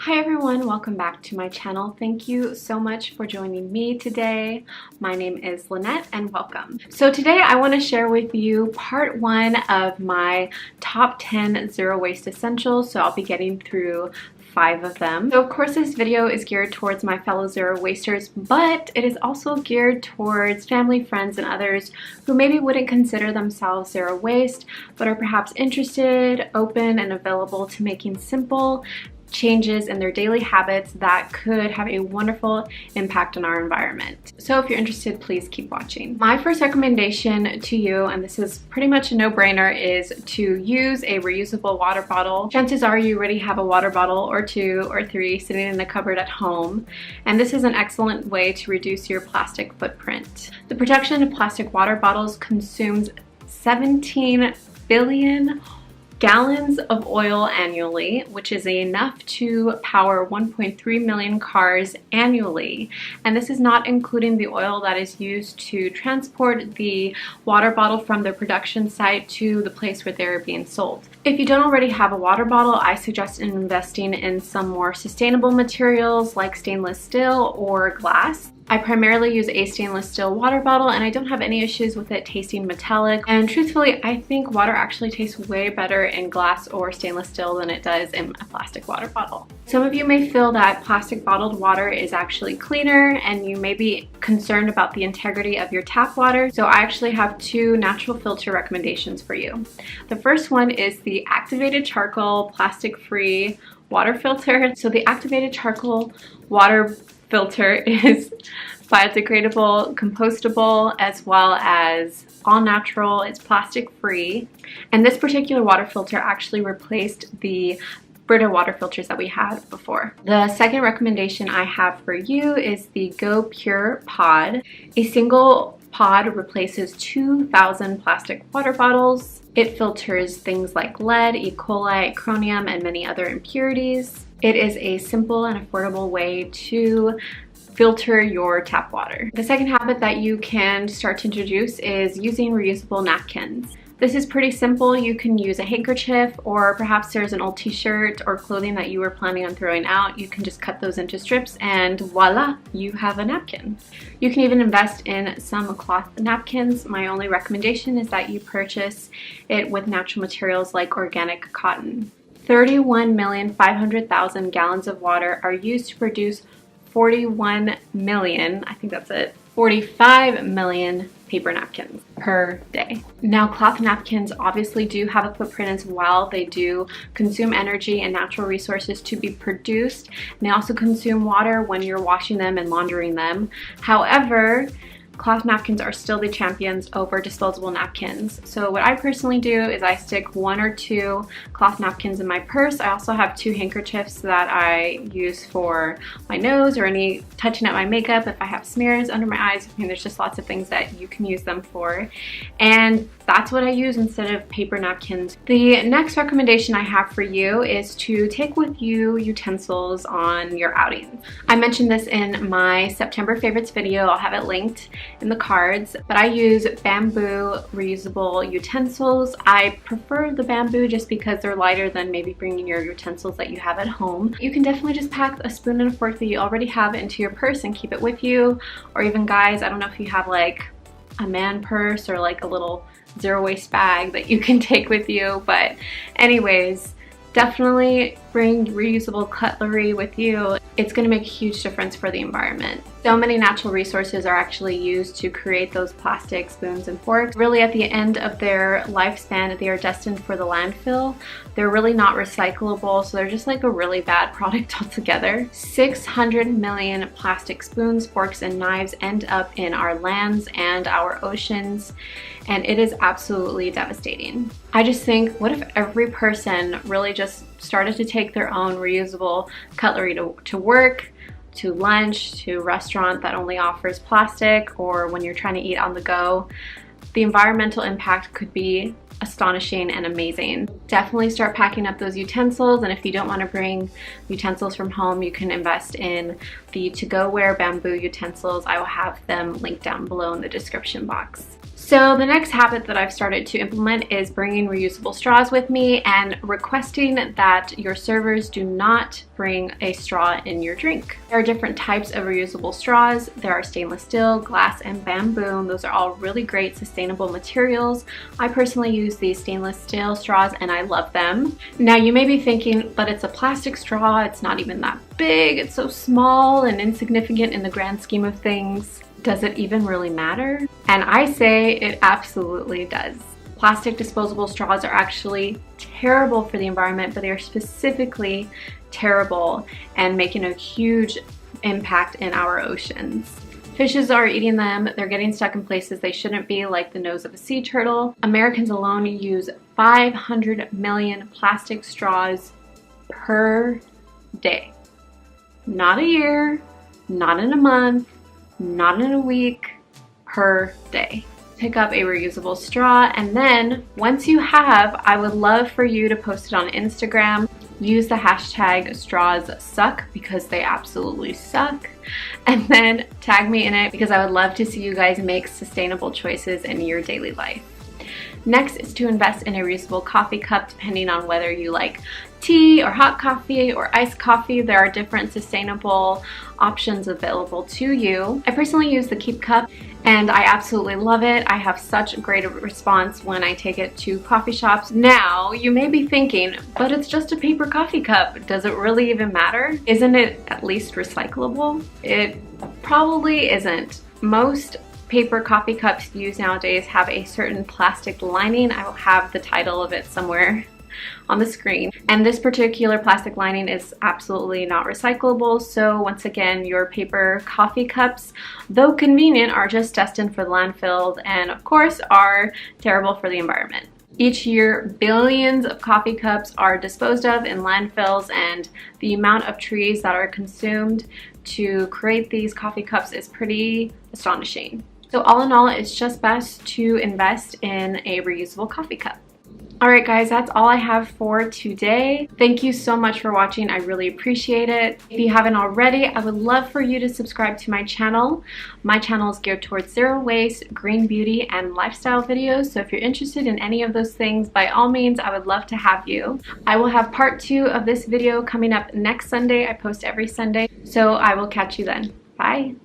Hi everyone, welcome back to my channel. Thank you so much for joining me today. My name is Lynette and welcome. So today I want to share with you part one of my top 10 zero waste essentials. So I'll be getting through 5 of them. So of course this video is geared towards my fellow zero wasters, but it is also geared towards family, friends, and others who maybe wouldn't consider themselves zero waste, but are perhaps interested, open, and available to making simple changes in their daily habits that could have a wonderful impact on our environment. So if you're interested, please keep watching. My first recommendation to you, and this is pretty much a no-brainer, is to use a reusable water bottle. Chances are you already have a water bottle or 2 or 3 sitting in the cupboard at home, and this is an excellent way to reduce your plastic footprint. The production of plastic water bottles consumes 17 billion gallons of oil annually, which is enough to power 1.3 million cars annually. And this is not including the oil that is used to transport the water bottle from the production site to the place where they're being sold. If you don't already have a water bottle, I suggest investing in some more sustainable materials like stainless steel or glass. I primarily use a stainless steel water bottle and I don't have any issues with it tasting metallic. And truthfully, I think water actually tastes way better in glass or stainless steel than it does in a plastic water bottle. Some of you may feel that plastic bottled water is actually cleaner and you may be concerned about the integrity of your tap water. So I actually have 2 natural filter recommendations for you. The first one is the activated charcoal plastic-free water filter. So the activated charcoal water filter is biodegradable, compostable, as well as all natural. It's plastic free, and this particular water filter actually replaced the Brita water filters that we had before. The second recommendation I have for you is the Go Pure Pod. A single pod replaces 2,000 plastic water bottles. It filters things like lead, E. coli, chromium, and many other impurities. It is a simple and affordable way to filter your tap water. The second habit that you can start to introduce is using reusable napkins. This is pretty simple. You can use a handkerchief, or perhaps there's an old t-shirt or clothing that you were planning on throwing out. You can just cut those into strips and voila, you have a napkin. You can even invest in some cloth napkins. My only recommendation is that you purchase it with natural materials like organic cotton. 31,500,000 gallons of water are used to produce 41 million, I think that's it, 45 million paper napkins per day. Now, cloth napkins obviously do have a footprint as well. They do consume energy and natural resources to be produced, and they also consume water when you're washing them and laundering them. However, cloth napkins are still the champions over disposable napkins. So what I personally do is I stick 1 or 2 cloth napkins in my purse. I also have 2 handkerchiefs that I use for my nose or any touching up my makeup if I have smears under my eyes. I mean, there's just lots of things that you can use them for. And that's what I use instead of paper napkins. The next recommendation I have for you is to take with you utensils on your outings. I mentioned this in my September favorites video. I'll have it linked in the cards, but I use bamboo reusable utensils. I prefer the bamboo just because they're lighter than maybe bringing your utensils that you have at home. You can definitely just pack a spoon and a fork that you already have into your purse and keep it with you, or even guys, I don't know if you have like a man purse or like a little zero waste bag that you can take with you, but anyways, definitely bring reusable cutlery with you. It's going to make a huge difference for the environment. So many natural resources are actually used to create those plastic spoons and forks. Really, at the end of their lifespan, they are destined for the landfill. They're really not recyclable, so they're just like a really bad product altogether. 600 million plastic spoons, forks, and knives end up in our lands and our oceans, and it is absolutely devastating. I just think, what if every person really just started to take their own reusable cutlery to work, to lunch, to restaurant that only offers plastic, or when you're trying to eat on the go? The environmental impact could be astonishing and amazing. Definitely start packing up those utensils, and if you don't want to bring utensils from home, you can invest in the to-go-ware bamboo utensils. I will have them linked down below in the description box. So the next habit that I've started to implement is bringing reusable straws with me and requesting that your servers do not bring a straw in your drink. There are different types of reusable straws. There are stainless steel, glass, and bamboo. Those are all really great sustainable materials. I personally use these stainless steel straws and I love them. Now you may be thinking, but it's a plastic straw, it's not even that big, it's so small and insignificant in the grand scheme of things. Does it even really matter? And I say it absolutely does. Plastic disposable straws are actually terrible for the environment, but they are specifically terrible and making a huge impact in our oceans. Fishes are eating them, they're getting stuck in places they shouldn't be, like the nose of a sea turtle. Americans alone use 500 million plastic straws per day. Not a year, not in a month, not in a week, per day. Pick up a reusable straw, and then once you have, I would love for you to post it on Instagram. Use the hashtag straws suck because they absolutely suck, and then tag me in it because I would love to see you guys make sustainable choices in your daily life. Next is to invest in a reusable coffee cup, depending on whether you like tea or hot coffee or iced coffee. There are different sustainable options available to you. I personally use the Keep Cup and I absolutely love it. I have such a great response when I take it to coffee shops. Now, you may be thinking, but it's just a paper coffee cup. Does it really even matter? Isn't it at least recyclable? It probably isn't. Most paper coffee cups used nowadays have a certain plastic lining. I will have the title of it somewhere on the screen. And this particular plastic lining is absolutely not recyclable. So once again, your paper coffee cups, though convenient, are just destined for the landfill and of course are terrible for the environment. Each year, billions of coffee cups are disposed of in landfills, and the amount of trees that are consumed to create these coffee cups is pretty astonishing. So all in all, it's just best to invest in a reusable coffee cup. Alright guys, that's all I have for today. Thank you so much for watching. I really appreciate it. If you haven't already, I would love for you to subscribe to my channel. My channel is geared towards zero waste, green beauty, and lifestyle videos. So if you're interested in any of those things, by all means, I would love to have you. I will have part 2 of this video coming up next Sunday. I post every Sunday. So I will catch you then. Bye.